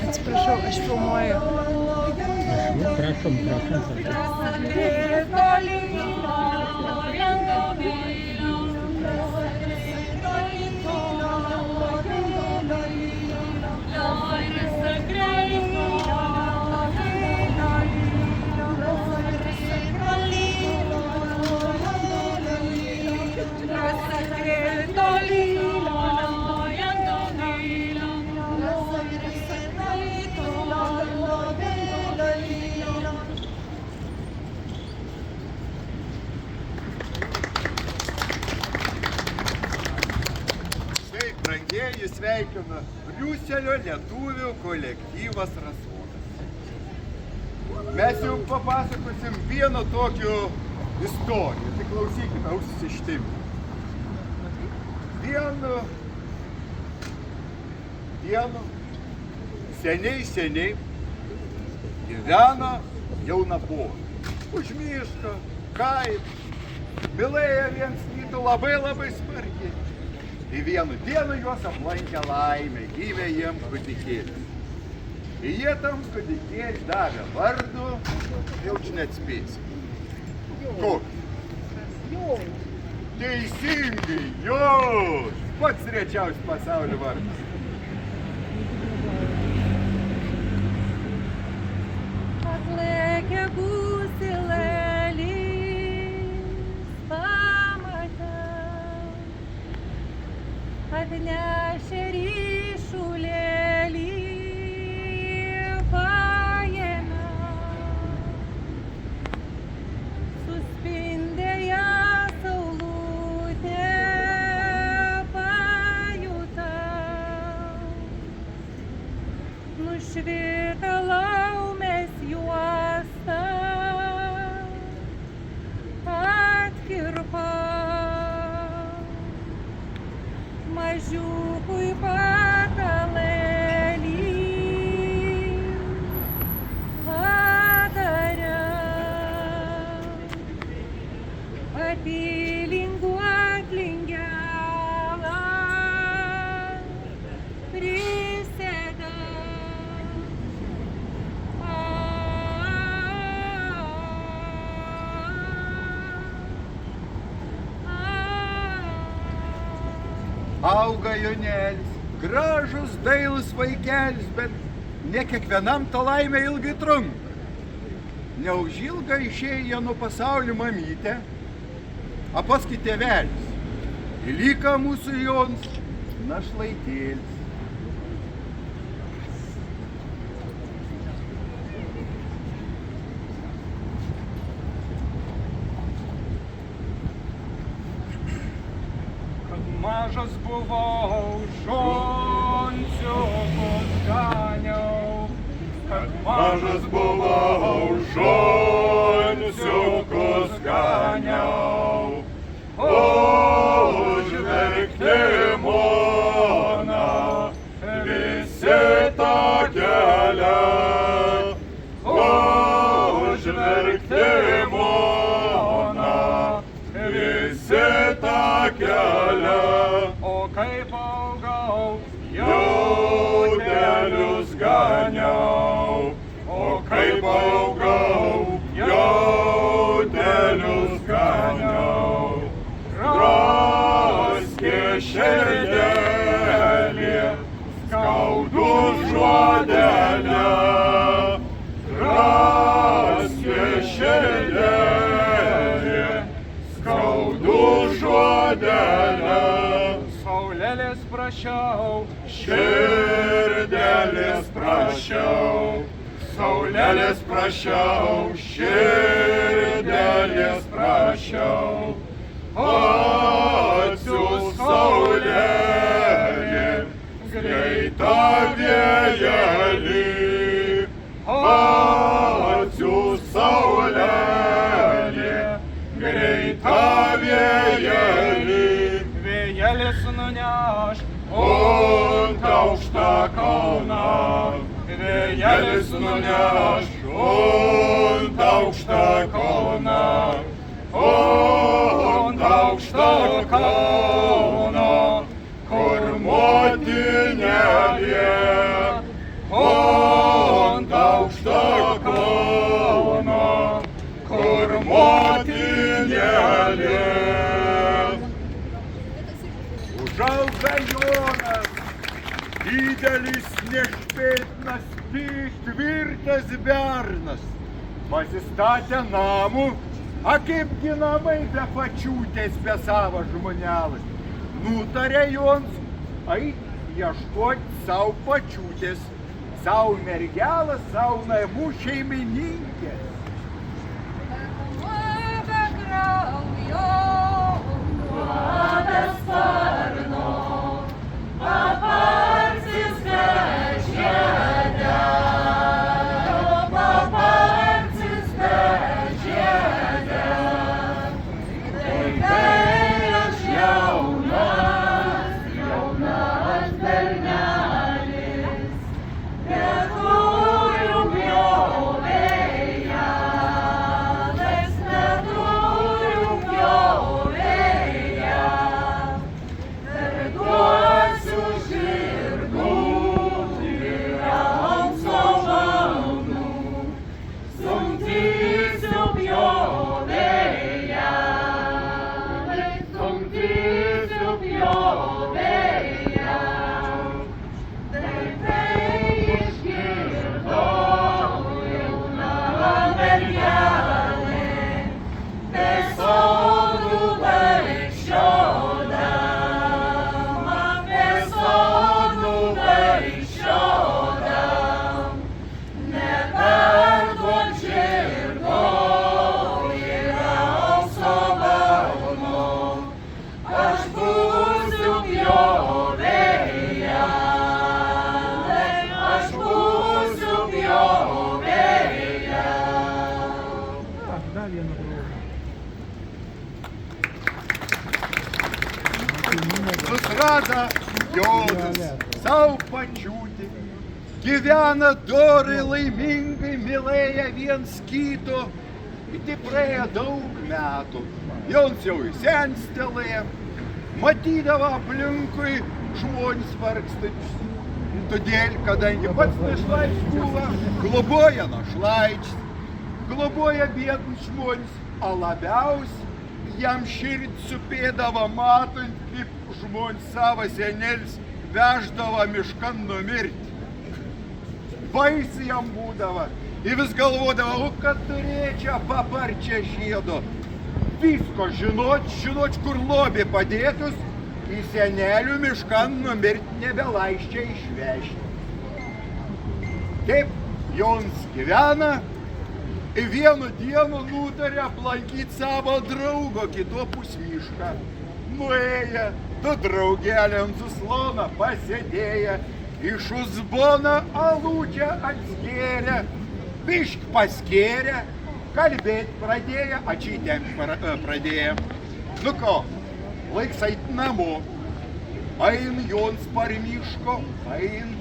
Atsiprašau, aš filmuoju. Prašom. Brangieji, sveikina Briuselio lietuvių kolektyvas Rasodas. Mes jums papasakosim vieną tokią istoriją, tai klausykime, ausis ištimti. Vienu seniai gyvena jauna pora. Už mišką, kaip, mylėjo viens kitą labai smarkiai. Ir vieną dieną juos aplankė laimė, gimė jiems kūdikėlis. Ir jie tam kūdikėlį davė vardu, jau čia neatspėsi. Koks? Teisingai, Jos! Pats rečiausias pasaulio vardas. Atlėkė gusilėlis, pamatau, atnešė ryšulėlį, paėmiau, suspindė ją saulutė, pajutau, nušvito laumės juosta, atkirpau, mažiukui patalėlį padariau, apylinguot lingelą prisėdau. Auga jaunelis, gražus, dailus vaikelis, bet ne kiekvienam ta laimė ilgai trunka. Neužilga išėjo nuo pasaulio mamytė, o paskui tėvelis. Ir liko mūsų Jonas našlaitėlis. Mažas buvau, žonciukus ganiau. Kad Mažas buvau, žonciukus ganiau. Užverkti mona, visi tą kelią. Užverkti mona, visi tą kelią. O kaip augau, Jautelius ganiau, o kaip augau, jautelius ganiau. Draskė širdelė, skaudu žodelė. Draskė širdelė, skaudu žodelė. saulėlės prašiau, Širdelės prašiau, saulelės prašiau, širdelės prašiau. Atsiųsk saulelė, greitą vėjelį. Atsiųsk saulelė, greitą vėjelį. vėjelis nuneš, Ant aukštą kalną, vėjelis nuneš ant aukšto kalno, ant aukšto kalno, kur motinėlė, ant aukšto kalno, kur motinėlė. Užauga Jonas, didelis nešpėtnas, tvirtas bernas, pasistatė namų, a kaipgi namai be pačiūtės, be savo žmonelas. Nutarė Jonas, ait ieškot savo pačiūtės, savo mergelą, savo namų šeimininkės. Susrado Jonas savo pačiūtį, gyvena dorai, laimingai, mylėja viens kito. Ir tai praėjo daug metų. Jonas jau įsenstelėjo, matydavo aplinkui žmonės vargstančius. Todėl, kadangi pats našlaitis buvo, globoja našlaičius, globoja biednus žmonės, o labiausiai jam širdį supėdavo matant, kaip žmonės savo senelis veždavo miškan numirti. Baisi jam būdavo ir vis galvodavo, kad turėčia paparčią žiedo. Visko žinot, kur lobį padėtus, į senelių miškan numirti nebelaisčia išvežti. Taip Jonas gyvena. Ir vieną dieną nutarė aplankyti savo draugo kitopus mišką. Nuėję, du draugelį ant susloną pasėdėję, iš uzboną alūdžią atskėrė, bišk paskėrė, kalbėti pradėję, ačytėm pradėję. Nu ko, laiks eit namo. Ain Jonas par miško, ain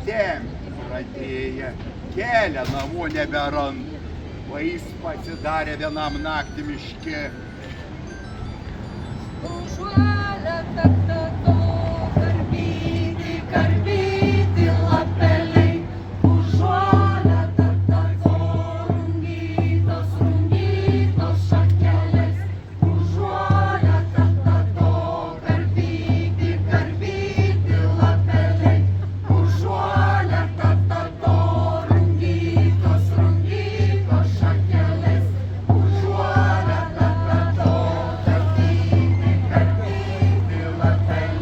temti pradėję, kelią namo neberand. O jis pasidarė vienam naktį miške. Karpyti lapeliai, užuolę tartato, rungytos šakelės, užuolę tartato, karpyti lapeliai, užuolę tartato, rungytos šakelės, užuolę tartato, karpyti lapeliai.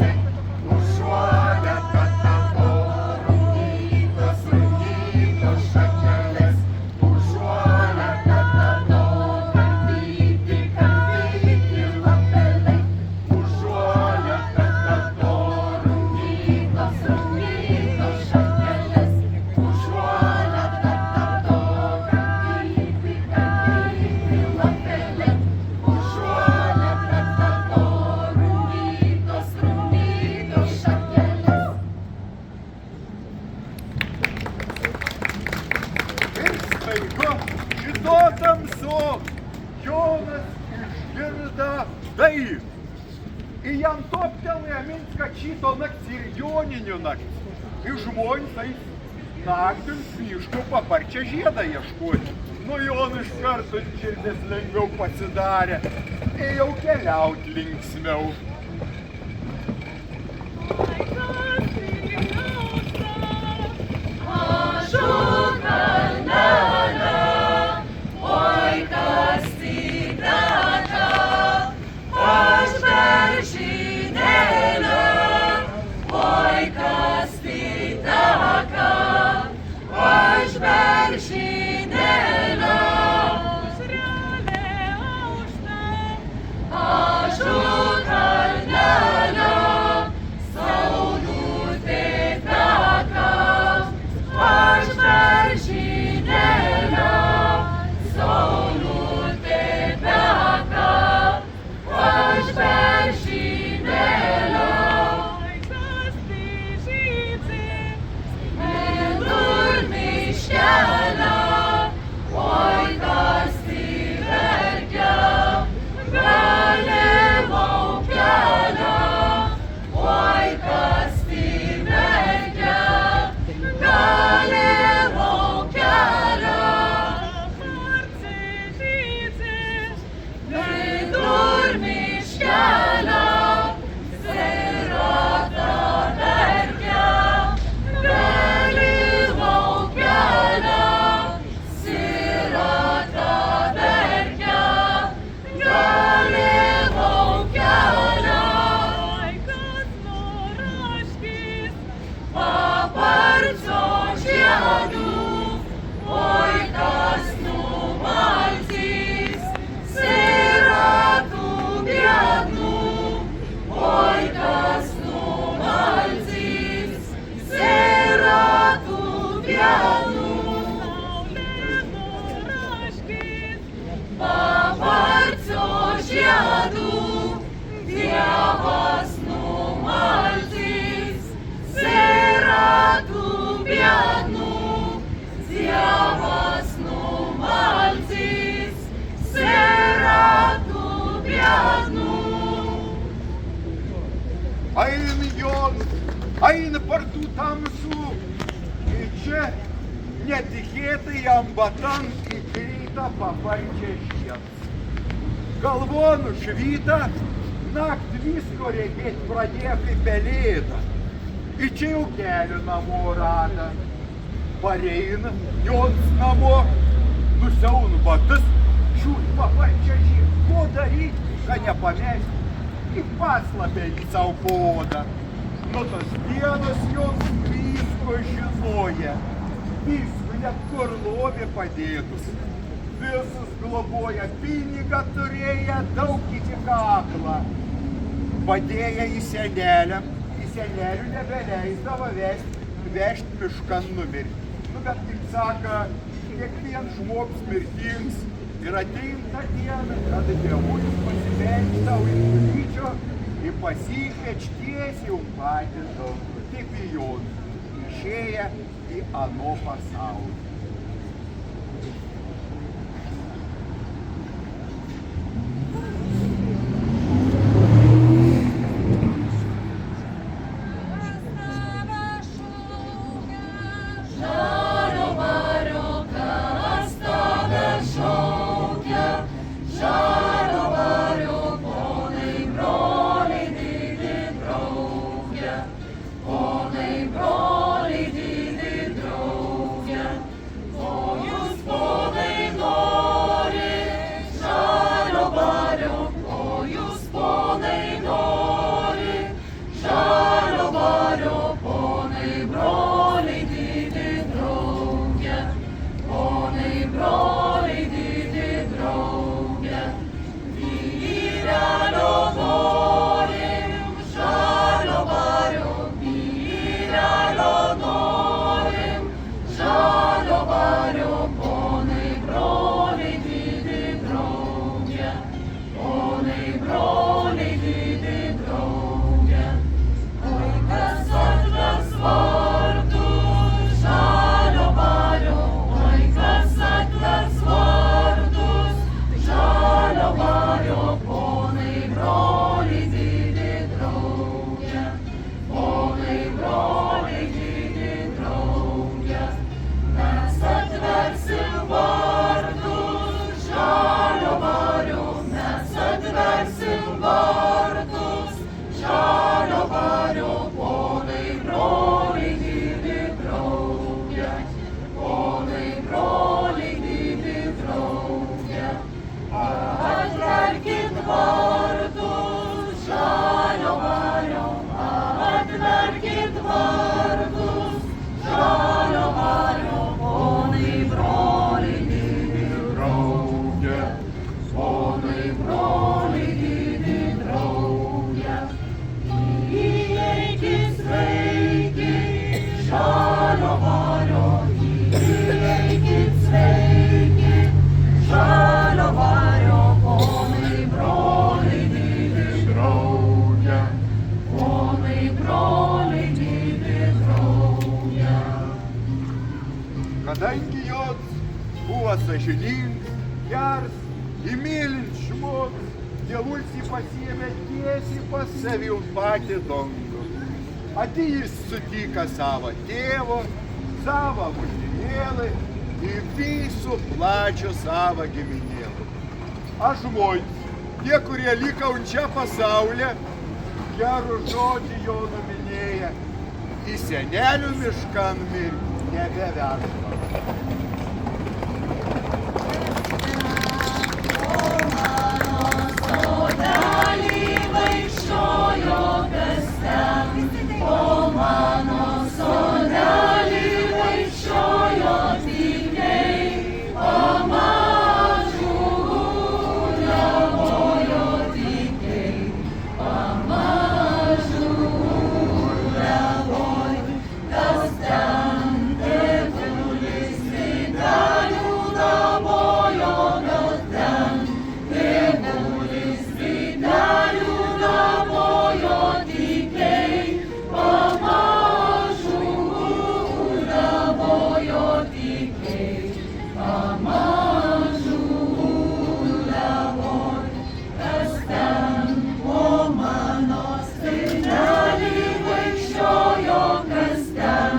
tiesiog Jonas išgirda dainą. Ir jam toptelėjo mintis, kad šito nakts ir joninių nakts. Ir žmonės eis naktį miško paparčią žiedą ieškoti. Nu Jonui iš karto širdis lengviau pasidarė. Ėjau keliaut linksmiau. Eina per tų tamsų ir čia netikėtai jam batant įkrita paparčia žiedas. Galvonu švyta, naktį visko reikėt pradėjo kaip pelėda. Ir čia jau kelių namo rada. Pareina Jonas namo, nusiaunu batus, žiūri paparčia žiedas. Ko daryti, kad nepamesti? Į paslapę į savo podą. Nuo tos dienos jos visko žinoja, visko net kur lovė padėtus. Visus globoja, pinigą turėję daug iki kaklą. Padėję į senelę, į senelių nebeleisdavo vežti miškan numirti. Nu, bet, kaip saka, kiekvien žmogus mirtings ir ateina tą dieną, kada dievulis pasibeldžia tau iš bažnyčio ir pasikviečia tiesiai jau patį dangų, kaip į Joną, išėję į ano pasaulį. gers, įmylint žmogus, dievuls jį pasiėmė tiesiai pas savį už patį dangų. Atėjis sutika savo tėvo, savo motinėlai ir visų plačio savo giminėlų. Aš žmonės, tie, kurie liko čia pasaulyje, gerų žodžių jo numinėja, į senelių miškan mir nebevežta. Sodely vaikščiojo kas ten, po mano sodely vaikščiojo tykiai, pamažu levojo tykiai, pamažu levoj, kas ten tėvulis vidalių dabojo, gal ten tėvulis vidalių dabojo tykiai, pamažu levojo tykiai, pamažu levoj, kas ten po mano stirnelį vaikščiojo, kas ten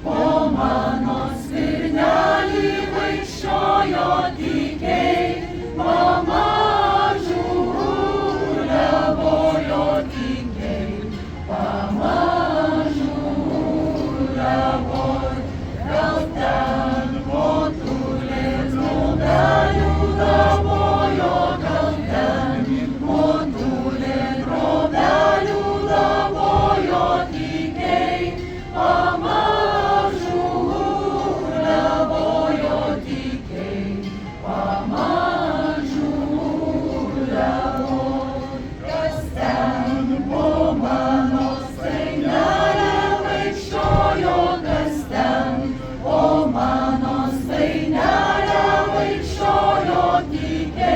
po mano stirnelį vaikščiojo tykiai, pamažu levojo tykiai, pamažu levoj, gal ten motulės drobelių dabojo, gal ten motulės drobelių dabojo tykiai, pamažu levojo tykiai, pamažu levoj, kas ten po mano svainelę vaikščiojo, kas ten po mano svainelę vaikščiojo tykiai.